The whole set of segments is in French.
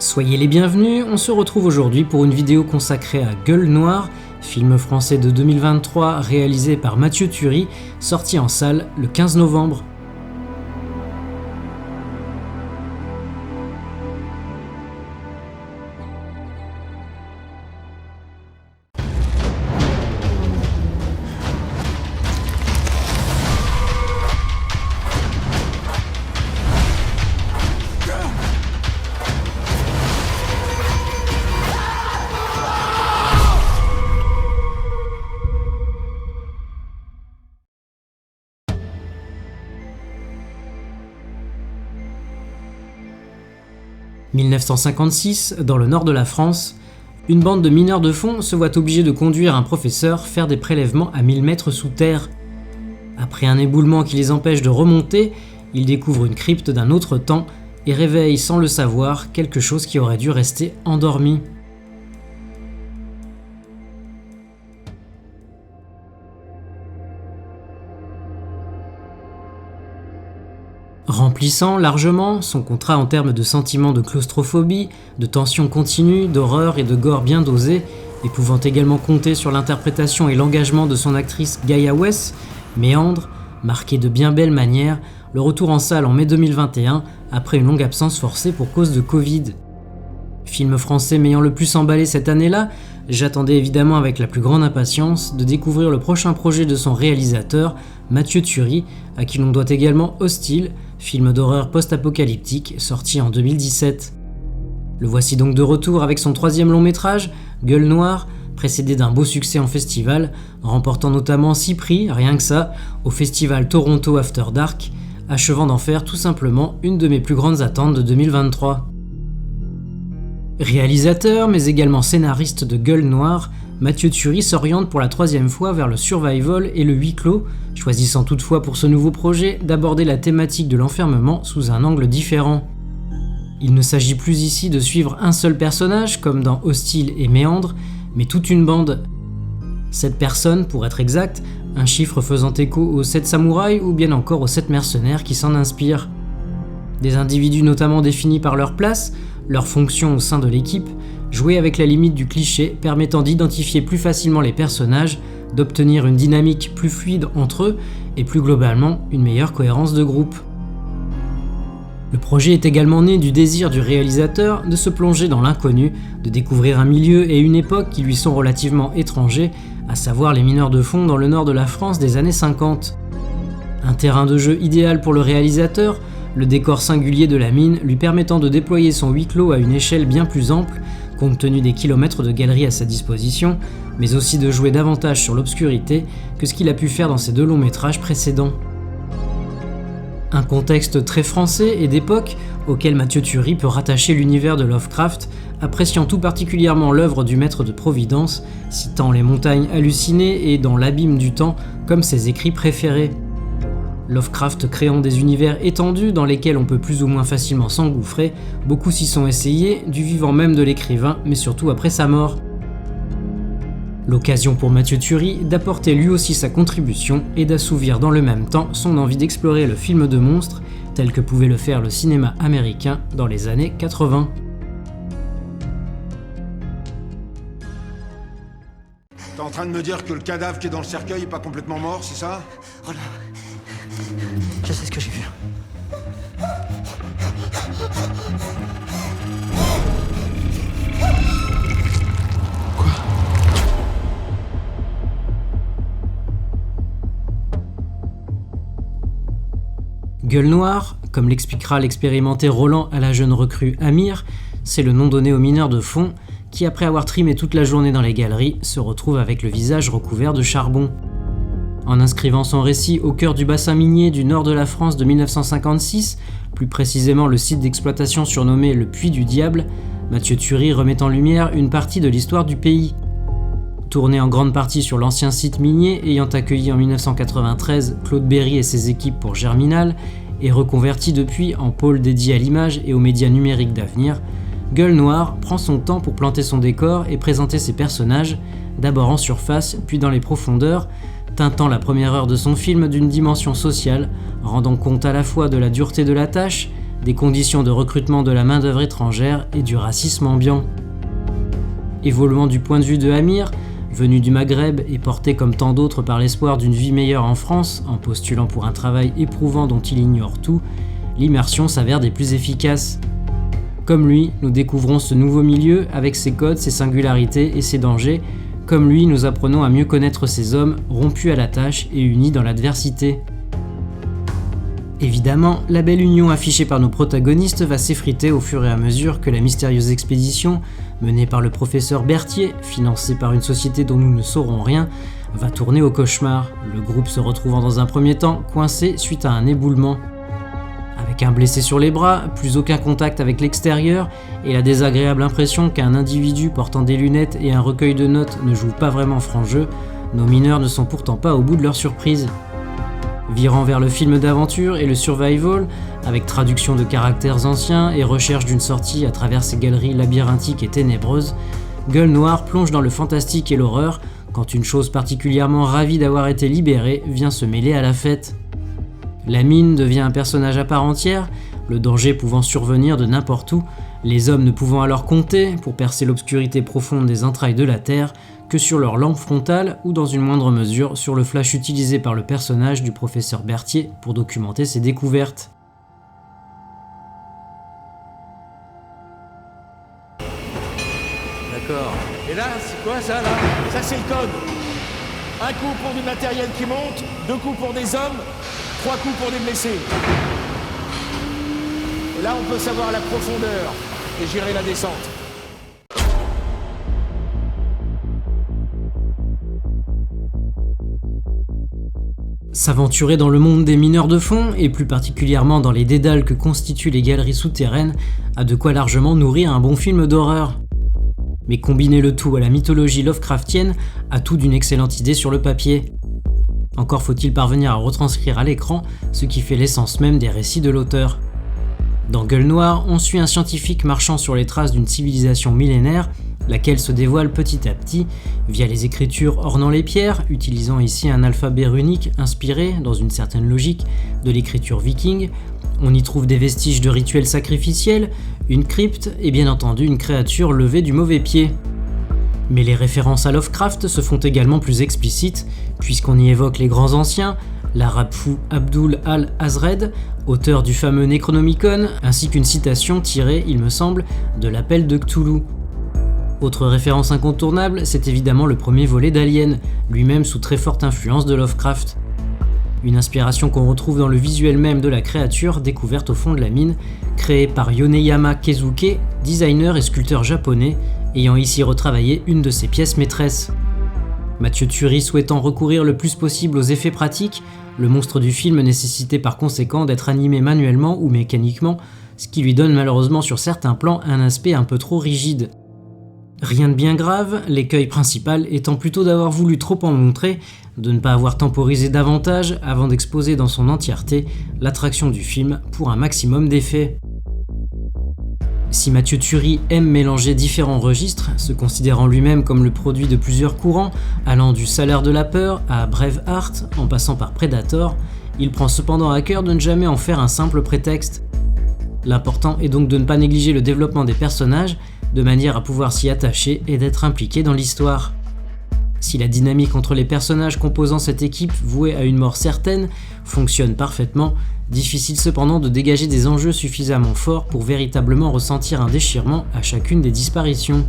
Soyez les bienvenus, on se retrouve aujourd'hui pour une vidéo consacrée à Gueule Noire, film français de 2023 réalisé par Mathieu Turi, sorti en salle le 15 novembre. « 1956, dans le nord de la France, une bande de mineurs de fond se voit obligée de conduire un professeur faire des prélèvements à 1000 mètres sous terre. Après un éboulement qui les empêche de remonter, ils découvrent une crypte d'un autre temps et réveillent sans le savoir quelque chose qui aurait dû rester endormi. Remplissant largement son contrat en termes de sentiments de claustrophobie, de tension continue, d'horreur et de gore bien dosé, et pouvant également compter sur l'interprétation et l'engagement de son actrice Gaia Wess, Méandre, marqué de bien belles manières, le retour en salle en mai 2021 après une longue absence forcée pour cause de Covid. Film français m'ayant le plus emballé cette année-là, j'attendais évidemment avec la plus grande impatience de découvrir le prochain projet de son réalisateur, Mathieu Turi, à qui l'on doit également Hostile, film d'horreur post-apocalyptique sorti en 2017. Le voici donc de retour avec son troisième long métrage, Gueule Noire, précédé d'un beau succès en festival, remportant notamment 6 prix, rien que ça, au festival Toronto After Dark, achevant d'en faire tout simplement une de mes plus grandes attentes de 2023. Réalisateur, mais également scénariste de Gueule Noire, Mathieu Turi s'oriente pour la troisième fois vers le survival et le huis clos, choisissant toutefois pour ce nouveau projet d'aborder la thématique de l'enfermement sous un angle différent. Il ne s'agit plus ici de suivre un seul personnage, comme dans Hostile et Méandre, mais toute une bande. 7 personnes, pour être exact, un chiffre faisant écho aux 7 samouraïs ou bien encore aux 7 mercenaires qui s'en inspirent. Des individus notamment définis par leur place, leur fonction au sein de l'équipe, jouer avec la limite du cliché permettant d'identifier plus facilement les personnages, d'obtenir une dynamique plus fluide entre eux et plus globalement une meilleure cohérence de groupe. Le projet est également né du désir du réalisateur de se plonger dans l'inconnu, de découvrir un milieu et une époque qui lui sont relativement étrangers, à savoir les mineurs de fond dans le nord de la France des années 50. Un terrain de jeu idéal pour le réalisateur, le décor singulier de la mine lui permettant de déployer son huis clos à une échelle bien plus ample, compte tenu des kilomètres de galeries à sa disposition, mais aussi de jouer davantage sur l'obscurité que ce qu'il a pu faire dans ses 2 longs métrages précédents. Un contexte très français et d'époque auquel Mathieu Turi peut rattacher l'univers de Lovecraft, appréciant tout particulièrement l'œuvre du Maître de Providence, citant les montagnes hallucinées et dans l'abîme du temps comme ses écrits préférés. Lovecraft créant des univers étendus dans lesquels on peut plus ou moins facilement s'engouffrer, beaucoup s'y sont essayés, du vivant même de l'écrivain, mais surtout après sa mort. L'occasion pour Mathieu Turi d'apporter lui aussi sa contribution et d'assouvir dans le même temps son envie d'explorer le film de monstre, tel que pouvait le faire le cinéma américain dans les années 80. T'es en train de me dire que le cadavre qui est dans le cercueil est pas complètement mort, c'est ça? Oh là. Je sais ce que j'ai vu. Quoi? Gueule Noire, comme l'expliquera l'expérimenté Roland à la jeune recrue Amir, c'est le nom donné aux mineurs de fond qui, après avoir trimé toute la journée dans les galeries, se retrouve avec le visage recouvert de charbon. En inscrivant son récit au cœur du bassin minier du nord de la France de 1956, plus précisément le site d'exploitation surnommé le Puits du Diable, Mathieu Turi remet en lumière une partie de l'histoire du pays. Tourné en grande partie sur l'ancien site minier ayant accueilli en 1993 Claude Berry et ses équipes pour Germinal, et reconverti depuis en pôle dédié à l'image et aux médias numériques d'avenir, Gueule Noire prend son temps pour planter son décor et présenter ses personnages, d'abord en surface puis dans les profondeurs, teintant la première heure de son film d'une dimension sociale, rendant compte à la fois de la dureté de la tâche, des conditions de recrutement de la main-d'œuvre étrangère et du racisme ambiant. Évoluant du point de vue de Amir, venu du Maghreb et porté comme tant d'autres par l'espoir d'une vie meilleure en France, en postulant pour un travail éprouvant dont il ignore tout, l'immersion s'avère des plus efficaces. Comme lui, nous découvrons ce nouveau milieu avec ses codes, ses singularités et ses dangers. Comme lui, nous apprenons à mieux connaître ces hommes rompus à la tâche et unis dans l'adversité. Évidemment, la belle union affichée par nos protagonistes va s'effriter au fur et à mesure que la mystérieuse expédition, menée par le professeur Berthier, financée par une société dont nous ne saurons rien, va tourner au cauchemar, le groupe se retrouvant dans un premier temps coincé suite à un éboulement. Avec un blessé sur les bras, plus aucun contact avec l'extérieur et la désagréable impression qu'un individu portant des lunettes et un recueil de notes ne joue pas vraiment franc jeu, nos mineurs ne sont pourtant pas au bout de leur surprise. Virant vers le film d'aventure et le survival, avec traduction de caractères anciens et recherche d'une sortie à travers ces galeries labyrinthiques et ténébreuses, Gueule Noire plonge dans le fantastique et l'horreur quand une chose particulièrement ravie d'avoir été libérée vient se mêler à la fête. La mine devient un personnage à part entière, le danger pouvant survenir de n'importe où, les hommes ne pouvant alors compter, pour percer l'obscurité profonde des entrailles de la Terre, que sur leur lampe frontale ou dans une moindre mesure sur le flash utilisé par le personnage du professeur Berthier pour documenter ses découvertes. D'accord. Et là, c'est quoi ça là? Ça c'est le code. Un coup pour du matériel qui monte, 2 coups pour des hommes, 3 coups pour des blessés. Et là on peut savoir la profondeur et gérer la descente. S'aventurer dans le monde des mineurs de fond, et plus particulièrement dans les dédales que constituent les galeries souterraines, a de quoi largement nourrir un bon film d'horreur. Mais combiner le tout à la mythologie Lovecraftienne a tout d'une excellente idée sur le papier. Encore faut-il parvenir à retranscrire à l'écran ce qui fait l'essence même des récits de l'auteur. Dans Gueule Noire, on suit un scientifique marchant sur les traces d'une civilisation millénaire, laquelle se dévoile petit à petit via les écritures ornant les pierres, utilisant ici un alphabet runique inspiré, dans une certaine logique, de l'écriture viking. On y trouve des vestiges de rituels sacrificiels, une crypte et bien entendu une créature levée du mauvais pied. Mais les références à Lovecraft se font également plus explicites, puisqu'on y évoque les grands anciens, l'arabe fou Abdul al-Azred, auteur du fameux Necronomicon, ainsi qu'une citation tirée, il me semble, de l'appel de Cthulhu. Autre référence incontournable, c'est évidemment le premier volet d'Alien, lui-même sous très forte influence de Lovecraft. Une inspiration qu'on retrouve dans le visuel même de la créature découverte au fond de la mine, créée par Yoneyama Keisuke, designer et sculpteur japonais, ayant ici retravaillé une de ses pièces maîtresses. Mathieu Turi souhaitant recourir le plus possible aux effets pratiques, le monstre du film nécessitait par conséquent d'être animé manuellement ou mécaniquement, ce qui lui donne malheureusement sur certains plans un aspect un peu trop rigide. Rien de bien grave, l'écueil principal étant plutôt d'avoir voulu trop en montrer, de ne pas avoir temporisé davantage avant d'exposer dans son entièreté l'attraction du film pour un maximum d'effets. Si Mathieu Turi aime mélanger différents registres, se considérant lui-même comme le produit de plusieurs courants, allant du Salaire de la peur à Braveheart en passant par Predator, il prend cependant à cœur de ne jamais en faire un simple prétexte. L'important est donc de ne pas négliger le développement des personnages, de manière à pouvoir s'y attacher et d'être impliqué dans l'histoire. Si la dynamique entre les personnages composant cette équipe vouée à une mort certaine fonctionne parfaitement, difficile cependant de dégager des enjeux suffisamment forts pour véritablement ressentir un déchirement à chacune des disparitions.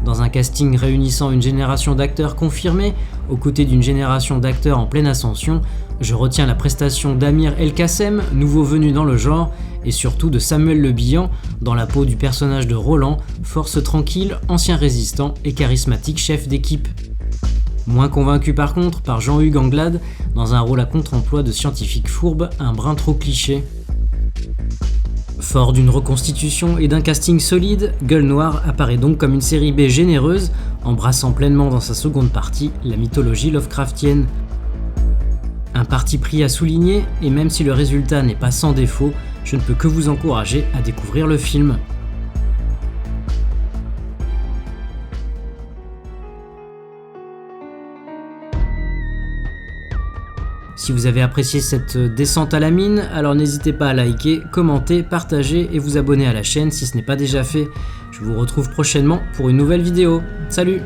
Dans un casting réunissant une génération d'acteurs confirmés, aux côtés d'une génération d'acteurs en pleine ascension, je retiens la prestation d'Amir El-Kassem, nouveau venu dans le genre, et surtout de Samuel Le Bihan, dans la peau du personnage de Roland, force tranquille, ancien résistant et charismatique chef d'équipe. Moins convaincu par contre par Jean-Hugues Anglade, dans un rôle à contre-emploi de scientifique fourbe, un brin trop cliché. Fort d'une reconstitution et d'un casting solide, Gueule Noire apparaît donc comme une série B généreuse, embrassant pleinement dans sa seconde partie la mythologie Lovecraftienne. Un parti pris à souligner, et même si le résultat n'est pas sans défaut, je ne peux que vous encourager à découvrir le film. Si vous avez apprécié cette descente à la mine, alors n'hésitez pas à liker, commenter, partager et vous abonner à la chaîne si ce n'est pas déjà fait. Je vous retrouve prochainement pour une nouvelle vidéo. Salut!